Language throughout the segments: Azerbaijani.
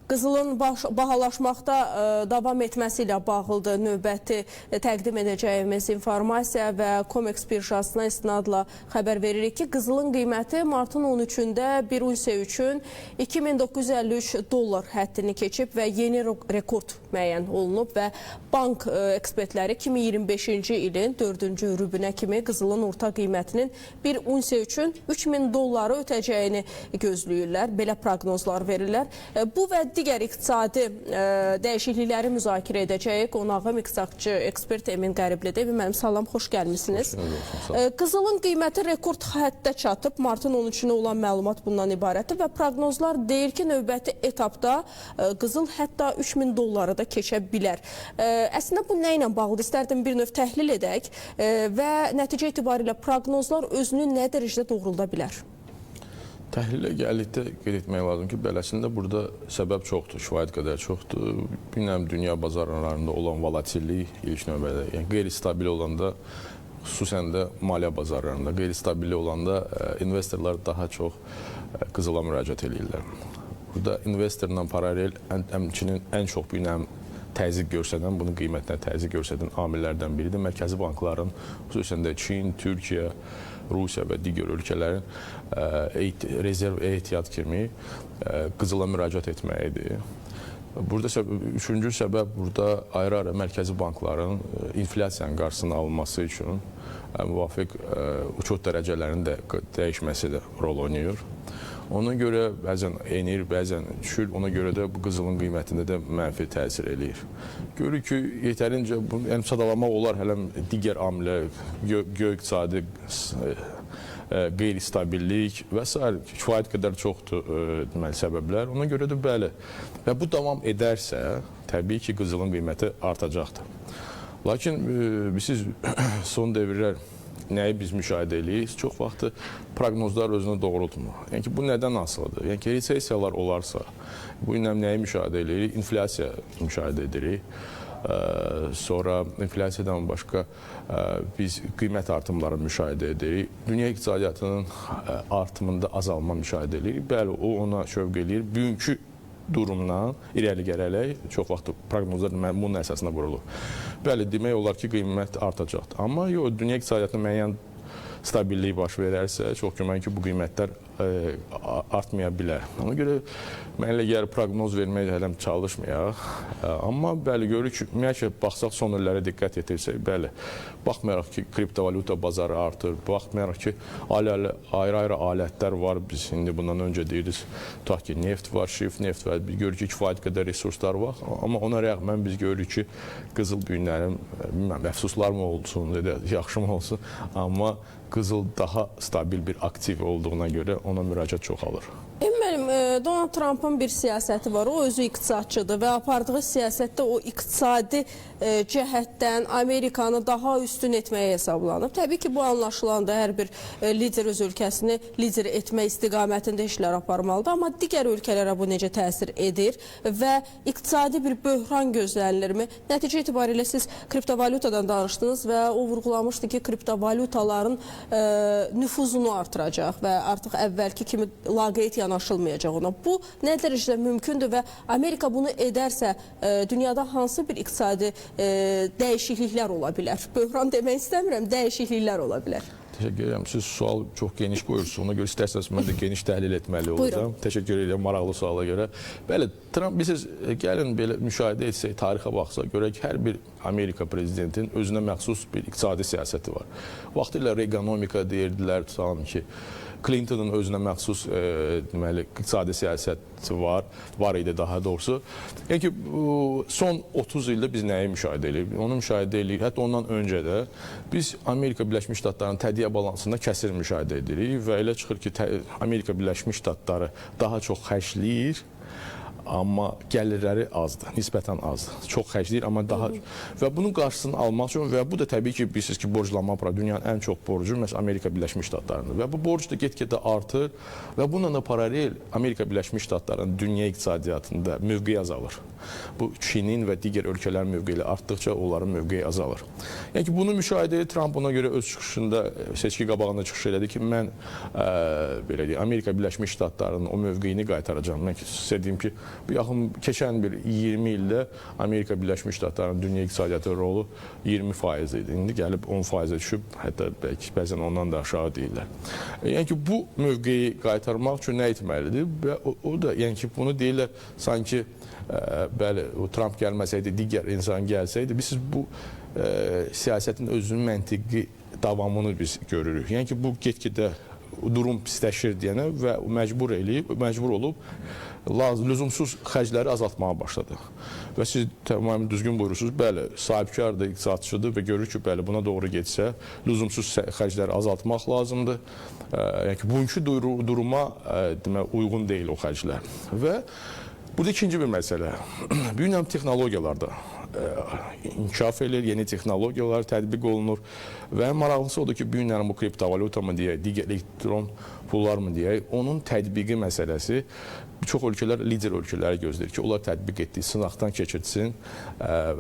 Qızılın bahalaşmaqda davam etməsi ilə bağlıdır növbəti təqdim edəcəyimiz informasiya və COMEX birjasına istinadla xəbər veririk ki, qızılın qiyməti martın 13-də bir unsiya üçün $2953 həddini keçib və yeni rekord müəyyən olunub və bank ekspertləri 2025-ci ilin 4-cü rübünə kimi qızılın orta qiymətinin bir unsiya üçün $3000 ötəcəyini gözləyirlər. Belə proqnozlar verirlər. Bu və digər iqtisadi dəyişiklikləri müzakirə edəcəyik. Qonağım iqtisadçı ekspert Emin Qəriblidir. Mənim salam, xoş gəlmisiniz. Qızılın qiyməti rekord həddə çatıb. Martın 13-nə olan məlumat bundan ibarətdir və proqnozlar deyir ki, növbəti etapda qızıl hətta $3000 da keçə bilər. Əslində bu nə ilə bağlıdır? İstərdim bir növ təhlil edək və nəticə itibarilə proqnozlar özünü nə dərəcədə doğrulda bilər? Təhlilə gəldikdə qeyd etmək lazım ki, beləsində burada səbəb çoxdur, kifayət qədər çoxdur. Bilməm, dünya bazarlarında olan volatillik ilk növbədə, yəni qeyri-stabil olanda, xüsusən də maliyyə bazarlarında, qeyri-stabil olanda investorlar daha çox qızıla müraciət edirlər. Burada investorla paralel həmçinin ən çox bilməm təzyiq göstərən, bunun qiymətinə təzyiq göstərən amillərdən biridir. Mərkəzi bankların, xüsusən də Çin, Türkiyə, Rusiya və digər ölkələrin rezerv ehtiyat kimi qızıla müraciət etməyidir. Burada üçüncü səbəb burada ayrı-ayrı mərkəzi bankların inflyasiyanın qarşısının alınması üçün müvafiq uçot dərəcələrinin də dəyişməsi də rol oynayır. Ona görə bəzən enir, bəzən düşür, ona görə də bu qızılın qiymətində də mənfi təsir eləyir. Görür ki, yetərincə sadalamaq olar hələ digər amillər, geo-iqtisadi qeyri-stabillik və s. kifayət qədər çoxdur deməli səbəblər. Ona görə də bəli. Və bu davam edərsə, təbii ki, qızılın qiyməti artacaqdır. Lakin siz son devirlər nəyi biz müşahidə edirik? Çox vaxtı proqnozlar özünü doğrultmur. Yəni ki, bu nədən asılıdır? Yəni ki, resesiyalar olarsa, bu ilə nəyi müşahidə edirik? İnflyasiya müşahidə edirik. Sonra inflyasiyadan başqa biz qiymət artımları müşahidə edirik. Dünya iqtisadiyyatının artımında azalma müşahidə edirik. Bəli, o ona şövq eləyir. Bugünkü durumdan irəli gələrək çox vaxt proqnozlar bunun əsasında qurulur. Bəli, demək olar ki, qiymət artacaqdır. Amma yox, dünya iqtisadiyyatında müəyyən stabillik baş verərsə, çox güman ki, bu qiymətlər artmaya bilər. Ona görə mənlə gəlir proqnoz verməyə hələm çalışmayaq. Amma bəli, görürük ki, ümumiyyətlə baxsaq son illərə diqqət etirsək, bəli, baxmayaraq ki, kriptovalyuta bazarı artır, baxmayaraq ki, ayrı-ayrı alətlər var. Biz indi bundan öncə deyirik, tutaq ki, neft var, şif neft var. Biz görürük ki, kifayət qədər resurslar var. Amma ona rəğmən biz görürük ki, qızıl günlərin, bilməm, əfsuslar mı olsun, yaxşı mı olsun, amma qızıl daha stabil bir aktiv olduğuna görə ona müraciət çoxalır. Mənim, Donald Trump'ın bir siyasəti var, o özü iqtisadçıdır və apardığı siyasətdə o iqtisadi cəhətdən Amerikanı daha üstün etməyə hesablanıb. Təbii ki, bu anlaşılandır, hər bir lider öz ölkəsini lider etmək istiqamətində işlər aparmalıdır, amma digər ölkələrə bu necə təsir edir və iqtisadi bir böhran gözlənilirmi? Nəticə itibarilə siz kriptovalyutadan danışdınız və o vurğulamışdı ki, kriptovalyutaların nüfuzunu artıracaq və artıq əvvəlki kimi laqeyd yanaşılmayacaq ona. Bu nə dərəcədə mümkündür və Amerika bunu edərsə dünyada hansı bir iqtisadi dəyişikliklər ola bilər? Böhran demək istəmirəm, dəyişikliklər ola bilər. Təşəkkür edirəm. Siz sual çox geniş qoyursunuz. Ona görə istərsəniz mən də geniş təhlil etməli olacağım. Təşəkkür edirəm maraqlı suala görə. Bəli, Trump, biz gəlin belə müşahidə etsək, tarixə baxsaq, görək hər bir Amerika prezidentinin özünə məxsus bir iqtisadi siyasəti var. Vaxtilə Reaganomika deyirdilər, tutalım ki, Clinton'ın özünə məxsus deməli, iqtisadi siyasəti var idi daha doğrusu. Yəni ki, son 30 ildə biz nəyi müşahidə edirik? Onu müşahidə edirik. Hətta ondan öncə də biz Amerika Birləşmiş Ştatlarının tədqiq balansında kəsir müşahidə edirik və elə çıxır ki, Amerika Birləşmiş Ştatları daha çox xərcləyir, amma gəlirləri azdır, nisbətən azdır. Çox xərcləyir, amma daha... Və bunun qarşısını almaq üçün, və bu da təbii ki, bilirsiniz ki, borclanma dünyanın ən çox borcu məhz Amerika Birləşmiş Ştatlarıdır. Və bu borc da get-gedə artır və bununla da paralel Amerika Birləşmiş Ştatlarının dünya iqtisadiyyatında mövqeyi azalır. Bu Çinin və digər ölkələrin mövqeyi artdıqca onların mövqeyi azalır. Yəni ki, bunu müşahidə edir. Trump ona görə öz çıxışında, seçki qabağında çıxış elədi ki, mən belə deyim, Amerika Birləşmiş Ştatlarının o mövqeyini qaytaracağım. Mən sizə deyim ki, Bu yaxın keçən bir 20 ildə Amerika Birləşmiş Ştatlarının dünya iqtisadiyyatı rolu 20% idi. İndi gəlib 10%-ə düşüb, hətta bəlkə bəzən ondan da aşağı deyirlər. Yəni ki, bu mövqeyi qaytarmaq üçün nə etməlidir? Və o da, yəni ki, bunu deyirlər sanki bəli, Trump gəlməsəydi, digər insan gəlsəydi, biz bu siyasətin özünün məntiqi davamını biz görürük. Yəni ki, bu get-gedə durum pisləşir deyənə və məcbur olub lüzumsuz xərcləri azaltmağa başladı. Və siz tamamilə düzgün buyurursunuz, bəli, sahibkardır, iqtisadçıdır və görür ki, bəli, buna doğru getsə, lüzumsuz xərcləri azaltmaq lazımdır. Yəni ki, bugünkü duruma uyğun deyil o xərclər. Və burada ikinci bir məsələ, büyük texnologiyalarda inkişaf edir, yeni texnologiyalar tətbiq olunur və maraqlısı odur ki, bu kriptovalyuta mı deyək, digər elektron pullar mı deyək, onun tətbiqi məsələsi çox ölkələr, lider ölkələri gözləyir ki, onlar tətbiq etdiyi sınaqdan keçirtsin,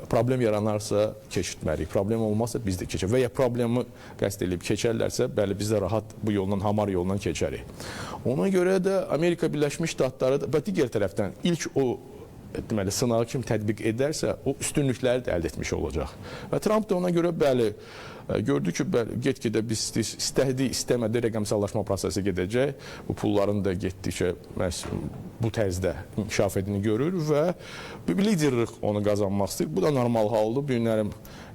problem yaranarsa keçirtməliyik, problem olmazsa biz də keçək və ya problemi qəsd edib keçərlərsə, bəli, biz də rahat bu yoldan, hamar yoldan keçərik. Ona görə də Amerika Birləşmiş Ştatları və digər tərəfdən ilk o deməli, sınağı kim tətbiq edərsə, o üstünlükləri də əldə etmiş olacaq. Və Trump da ona görə, bəli, gördü ki, get-gedə biz istəmədi rəqəmsallaşma prosesi gedəcək. Bu pulların da getdikcə bu tərzdə inkişaf edini görür və bir liderlik onu qazanmaq istəyir. Bu da normal haldır.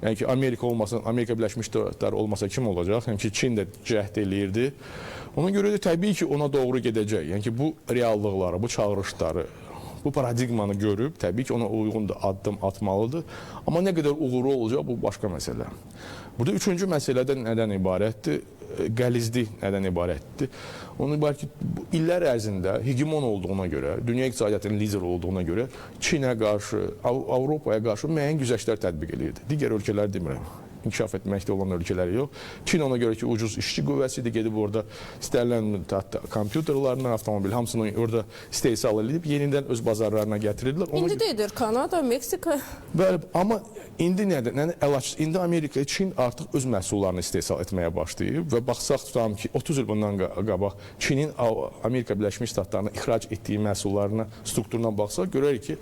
Yəni ki, Amerika Birləşmiş Ştatları olmasa kim olacaq? Yəni ki, Çin də cəhd eləyirdi. Ona görə də təbii ki, ona doğru gedəcək. Yəni ki, bu reallıqları, bu çağırışları, bu paradigmanı görüb, təbii ki, ona uyğun da addım atmalıdır. Amma nə qədər uğurlu olacaq, bu başqa məsələ. Burada üçüncü məsələdə nədən ibarətdir? Qəlizlik nədən ibarətdir? Onun ibarət ki, illər ərzində hegemon olduğuna görə, dünya iqtisadiyyatının lideri olduğuna görə Çinə qarşı, Avropaya qarşı müəyyən güzəştlər tətbiq edirdi. Digər ölkələr demirəm. İnkişaf etməkdə olan ölkələri yox. Çin ona görə ki, ucuz işçi qüvvəsidir, gedib orada istənilən kompüterlarını, avtomobil hamısını orada istehsal edib, yenidən öz bazarlarına gətirirlər. İndi də edir Kanada, Meksika. Bəli, amma indi nədir? İndi Amerika, Çin artıq öz məhsullarını istehsal etməyə başlayıb və baxsaq tutalım ki, 30 il bundan qabaq Çinin Amerika Birləşmiş Ştatlarına ixrac etdiyi məhsullarına, strukturuna baxsaq, görərik ki,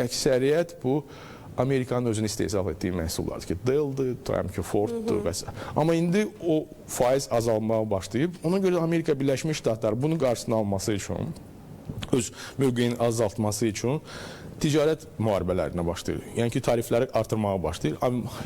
əksəriyyət bu Amerikanın özünü istehsal etdiyi məhsullardır ki, Dell'dir, Ford'dur və s. Amma indi o faiz azalmağa başlayıb. Ona görə Amerika Birləşmiş Ştatları bunun qarşısını alması üçün, öz mövqeyini azaltması üçün ticarət müharibələrinə başlayır. Yəni ki, tarifləri artırmağa başlayır.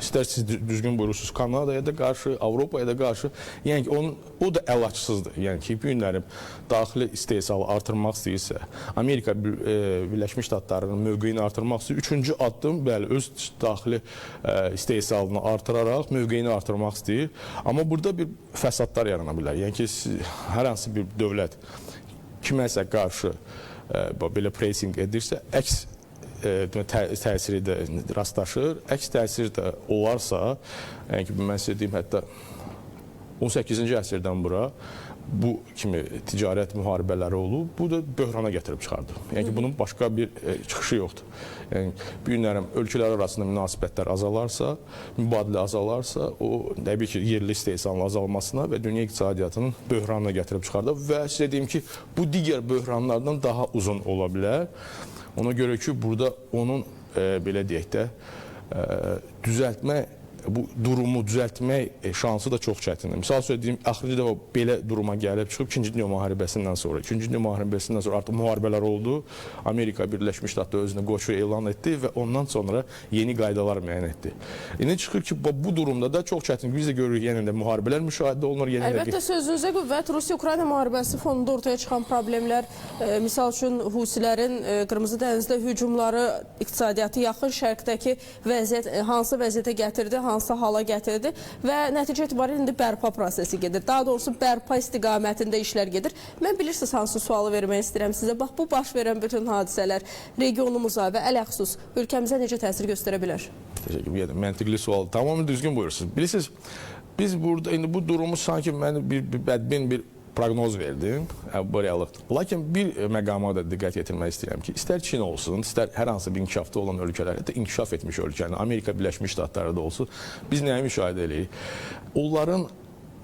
İstər siz düzgün buyurursunuz, Kanadaya da qarşı, Avropaya da qarşı. Yəni ki, o da əlacsızdır. Yəni ki, bu günlərim daxili istehsalı artırmaq istəyirsə, Amerika Birləşmiş Ştatlarının mövqeyini artırmaq istəyir. Üçüncü addım, bəli, öz daxili istehsalını artıraraq mövqeyini artırmaq istəyir. Amma burada bir fəsadlar yarana bilər. Yəni ki, hər hansı bir dövlət kiməsə qarşı belə pressing edirsə, əks təsiri də rastlaşır. Əks təsir də olarsa, yəni ki, mən sizə deyim, hətta 18-ci əsrdən bura bu kimi ticarət müharibələri olub, bu da böhrana gətirib çıxardı. Yəni ki, bunun başqa bir çıxışı yoxdur. Yəni, bu günlərim ölkələr arasında münasibətlər azalarsa, mübadilə azalarsa, o, təbii ki, yerli istehsalın azalmasına və dünya iqtisadiyyatının böhranına gətirib çıxardı və sizə deyim ki, bu digər böhranlardan daha uzun ola bilər. Ona görə ki, burada onun, belə deyək də, bu durumu düzəltmək şansı da çox çətindir. Misal söylədiyim, axırıncı dəfə belə duruma gəlib çıxıb 2-ci Dünya müharibəsindən sonra. 2-ci Dünya müharibəsindən sonra artıq müharibələr oldu. Amerika Birləşmiş Ştatları özünə qoşu elan etdi və ondan sonra yeni qaydalar müəyyən etdi. İndi çıxır ki, bu durumda da çox çətin. Biz də görürük, yenə də müharibələr müşahidə olunur. Əlbəttə, sözünüzə qüvvət, Rusiya-Ukrayna müharibəsi fonunda ortaya çıxan problemlər, misal üçün Husilərin Qırmızı dənizdə hücumları, iqtisadiyyatı yaxın şərqdəki vəziyyət, hansı vəziyyətə gətirdi, hansı hala gətirdi və nəticə etibarilə indi bərpa prosesi gedir. Daha doğrusu bərpa istiqamətində işlər gedir. Mən bilirsiniz hansı sualı vermək istəyirəm sizə. Bax, bu baş verən bütün hadisələr regionumuza və ələxüsus ölkəmizə necə təsir göstərə bilər? Təşəkkür edirəm. Məntiqli sual. Tamamilə düzgün buyurursunuz. Bilirsiniz, biz burada indi bu durumu sanki mən bir bədbin bir proqnoz verdim, bu reallıqdır. Lakin bir məqama da diqqət yetirmək istəyirəm ki, istər Çin olsun, istər hər hansı bir inkişafda olan ölkələr, hətta inkişaf etmiş ölkələr, Amerika Birləşmiş Ştatları da olsun, biz nəyi müşahidə edirik? Onların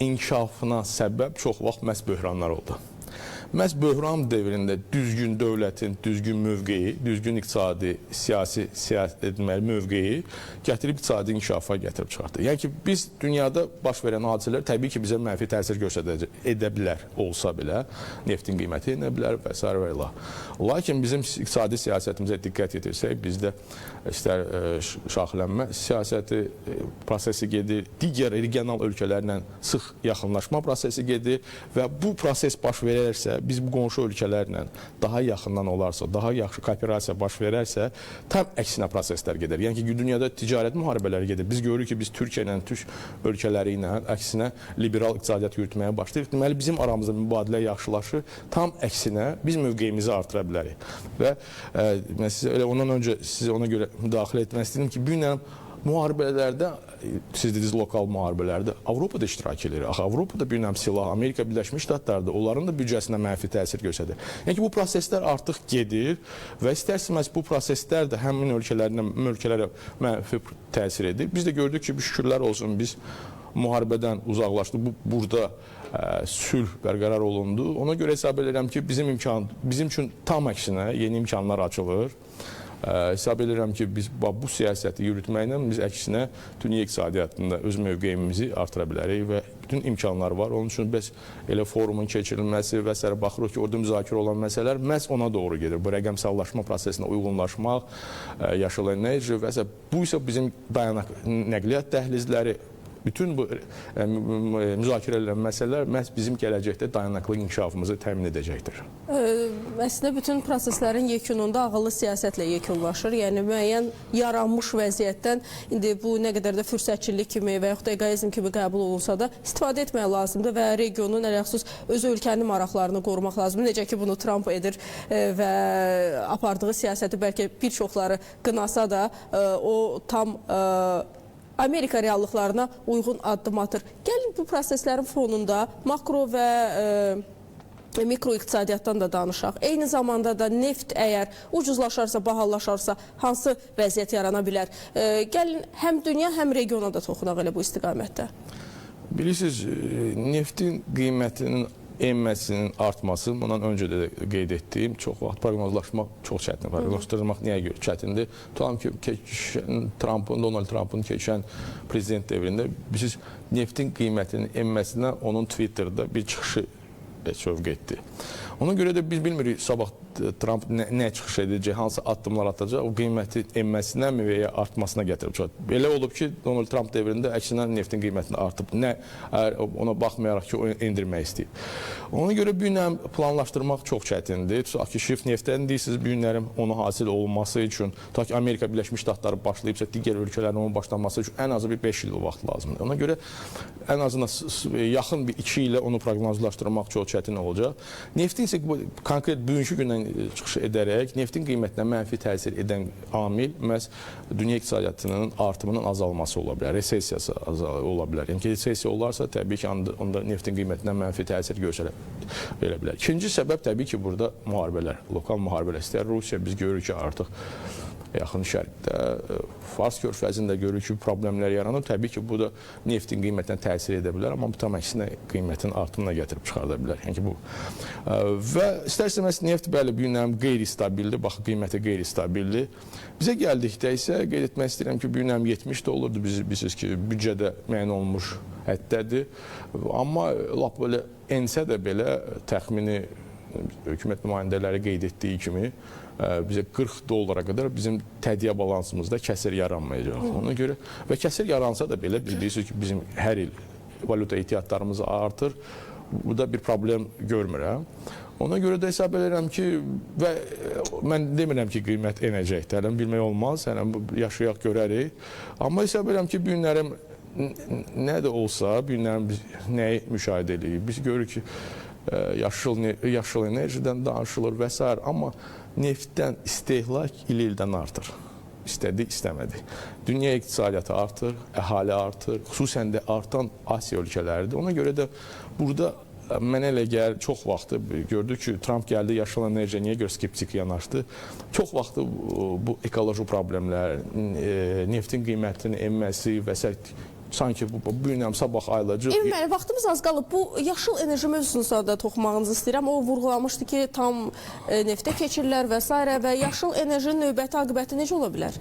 inkişafına səbəb çox vaxt məhz böhranlar oldu. məhz böhran dövründə düzgün dövlətin düzgün mövqeyi, düzgün iqtisadi, siyasi mövqeyi gətirib iqtisadi inkişafa gətirib çıxartdı. Yəni ki, biz dünyada baş verən hadisələr təbii ki, bizə mənfi təsir edə bilər olsa belə, neftin qiyməti enə bilər və s. və ilə. Lakin bizim iqtisadi siyasətimizə diqqət etirsək, bizdə istər şaxələnmə siyasəti prosesi gedir, digər regional ölkələrlə sıx yaxınlaşma prosesi gedir və bu proses baş verərsə, biz bu qonşu ölkələrlə daha yaxından olarsa, daha yaxşı kooperasiya baş verərsə, tam əksinə proseslər gedir. Yəni ki, dünyada ticarət müharibələri gedir. Biz görürük ki, biz Türkiyə ilə, türk ölkələri ilə əksinə liberal iqtisadiyyat yürütməyə başlayırıq. Deməli, bizim aramızda mübadilə yaxşılaşır. Tam əksinə biz mövqeyimizi artıra bilərik. Və mən sizə elə ondan öncə sizə ona görə müdaxilə etmək istəyirəm ki, bu ilə müharibələrdə, siz dediniz lokal müharibələrdə Avropada iştirak edir. Axı Avropada bir növ silah, Amerika Birləşmiş Ştatlarında onların da büdcəsinə mənfi təsir göstərir. Yəni ki, bu proseslər artıq gedir və istərsiniz bu proseslər də həmin ölkələrə mənfi təsir edir. Biz də gördük ki, şükürlər olsun, biz müharibədən uzaqlaşdıq. Burada sülh bərqərar olundu. Ona görə hesab edirəm ki, bizim üçün tam əksinə yeni imkanlar açılır. Hesab edirəm ki, biz bu siyasəti yürütməklə biz əksinə dünya iqtisadiyyatında öz mövqeyimizi artıra bilərik və bütün imkanlar var. Onun üçün bəs elə forumun keçirilməsi və s. baxırıq ki, orada müzakirə olan məsələlər məhz ona doğru gedir. Bu rəqəmsallaşma prosesinə uyğunlaşmaq, yaşıl enerji və s. Bu isə bizim dayanaq nəqliyyat dəhlizləri, bütün bu müzakirə edilən məsələlər məhz bizim gələcəkdə dayanıqlı inkişafımızı təmin edəcəkdir. Əslində, bütün proseslərin yekununda ağıllı siyasətlə yekunlaşır. Yəni, müəyyən yaranmış vəziyyətdən indi bu nə qədər də fürsətçilik kimi və yaxud da eqoizm kimi qəbul olunsa da istifadə etmək lazımdır və regionun ələxüsus öz ölkənin maraqlarını qorumaq lazımdır. Necə ki, bunu Trump edir və apardığı siyasəti bəlkə bir çoxları qınasa da o tam Amerika reallıqlarına uyğun addım atır. Gəlin bu proseslərin fonunda makro və mikro iqtisadiyyatdan da danışaq. Eyni zamanda da neft əgər ucuzlaşarsa, bahalaşarsa hansı vəziyyət yarana bilər? Gəlin həm dünya, həm regiona da toxunaq elə bu istiqamətdə. Bilirsiniz, neftin qiymətinin enməsinin artması, bundan öncə də qeyd etdiyim, çox vaxt proqnozlaşmaq çox çətindir. Proqnozlaşdırmaq niyə görə çətindir? Tutalım ki, Donald Trump'ın keçən prezident dövründə biz neftin qiymətinin enməsinə onun Twitter'da bir çıxışı sövq etdi. Ona görə də biz bilmirik sabah Trump nə çıxış edəcək, hansı addımlar atacaq, o qiyməti enməsinə və ya artmasına gətirib çıxar. Belə olub ki, Donald Trump dövründə əksinə neftin qiymətini artıb. Ona baxmayaraq ki, o endirmək istəyib. Ona görə bu günləri planlaşdırmaq çox çətindir. Tutaq ki, şift neftdən deyirsiniz, bu günlərin onu hasil olması üçün, tutaq ki, Amerika Birləşmiş Ştatları başlayıbsa, digər ölkələrin onun başlanması üçün ən azı bir 5 il vaxt lazımdır. Ona görə ən azından yaxın bir 2 ilə onu proqnozlaşdırmaq çox çətin olacaq. Neftin isə konkret bugünkü gündən çıxış edərək, neftin qiymətinə mənfi təsir edən amil məhz dünya iqtisadiyyatının artımının azalması ola bilər, resessiyası ola bilər. Yəni ki, resessiya olarsa, təbii ki, onda neftin qiymətinə mənfi təsir göstərə bilər. İkinci səbəb təbii ki, burada müharibələr, lokal müharibələr. İstər Rusiya, biz görürük ki, artıq yaxın şərqdə, Fars körfəzində görürük ki, problemlər yaranır. Təbii ki, bu da neftin qiymətinə təsir edə bilər, amma bu tam əksinə qiymətin artımına gətirib çıxarda bilər. Yəni ki, bu. Və istərsəməz neft bəli, bu günlərim qeyri-stabildir, baxın, qiyməti qeyri-stabildir. Bizə gəldikdə isə qeyd etmək istəyirəm ki, bu günlərim 70 dollardır, bilirsiniz ki, büdcədə müəyyən olmuş həddədir. Amma lap belə ensə də belə təxmini hökumət nümayəndələri qeyd etdiyi kimi bizə 40 dollara qədər bizim tədqiyə balansımızda kəsir yaranmayacaq. Ona görə və kəsir yaransa da belə biz bilirsiniz ki, bizim hər il valyuta ehtiyatlarımız artır. Bu da bir problem görmürəm. Ona görə də hesab edirəm ki, və mən demirəm ki, qiymət enəcəkdir. Hələm bilmək olmaz, hələm yaşayaq görərik. Amma hesab edirəm ki, bu günlərim nə də olsa, bu günlərim biz nəyi müşahidə edirik? Biz görürük ki, yaşıl enerjidən danışılır və s. Amma neftdən istehlak il-ildən artır. İstədik, istəmədik. Dünya iqtisadiyyatı artır, əhali artır, xüsusən də artan Asiya ölkələridir. Ona görə də burada mənə elə gəlir, çox vaxtı gördük ki, Trump gəldi, yaşıl enerjiyə niyə görə skeptik yanaşdı. Çox vaxtı bu ekoloji problemlər, neftin qiymətinin enməsi və s. sanki bu gün sabah ayılacaq. Emin müəllim, vaxtımız az qalıb. Bu yaşıl enerji mövzusuna da toxunmağınızı istəyirəm. O vurğulamışdı ki, tam neftə keçirlər və s. və yaşıl enerjinin növbəti aqibəti necə ola bilər?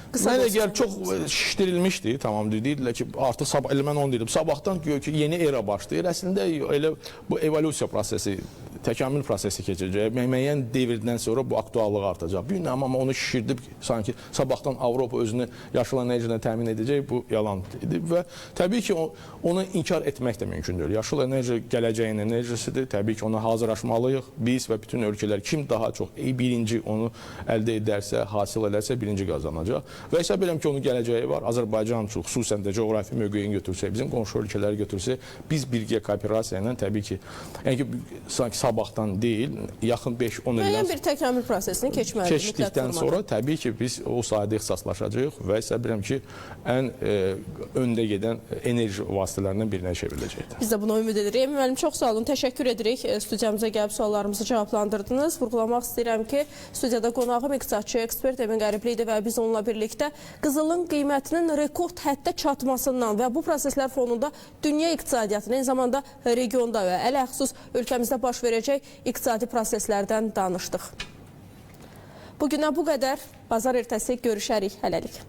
Mənə gəl çox şişdirilmişdi, tamam dedilər ki, artıq sabah, elə mən onu dedim, sabahdan ki, yeni era başlayır. Əslində elə bu evolyusiya prosesi, təkamül prosesi keçəcək. Müəyyən devirdən sonra bu aktuallığı artacaq. Bir gün amma onu şişirdib sanki sabahdan Avropa özünü yaşıl enerjilə təmin edəcək, bu yalan idi və təbii ki, onu inkar etmək də mümkün deyil. Yaşıl enerji gələcəyin enerjisidir. Təbii ki, ona hazırlaşmalıyıq. Biz və bütün ölkələr kim daha çox birinci onu əldə edərsə, hasil edərsə birinci qazanacaq. Və hesab edirəm ki, onun gələcəyi var. Azərbaycan üçün xüsusən də coğrafi mövqeyini götürsək, bizim qonşu ölkələri götürsək, biz birgə kooperasiya ilə təbii ki, yəni ki, sanki sabahdan deyil, yaxın 5-10 ildən müəyyən bir təkamül prosesini keçməlidir. Keçdikdən sonra təbii ki, biz o sahədə ixtisaslaşacağıq və hesab edirəm ki, ən öndə gedən enerji vasitələrindən birinə çevriləcəkdir. Biz də buna ümid edirik. Emin müəllim, çox sağ olun, təşəkkür edirik. Studiyamıza gəlib suallarımızı cavablandırdınız. Vurğulamaq istəyirəm ki, studiyada qonağım iqtisadçı ekspert Emin Qəribli idi və biz onunla birlikdə qızılın qiymətinin rekord həddə çatmasından və bu proseslər fonunda dünya iqtisadiyyatının, eyni zamanda regionda və ələxüsus ölkəmizdə baş verəcək iqtisadi proseslərdən danışdıq. Bugündən bu qədər. Bazar ertəsi görüşərik. Hələlik.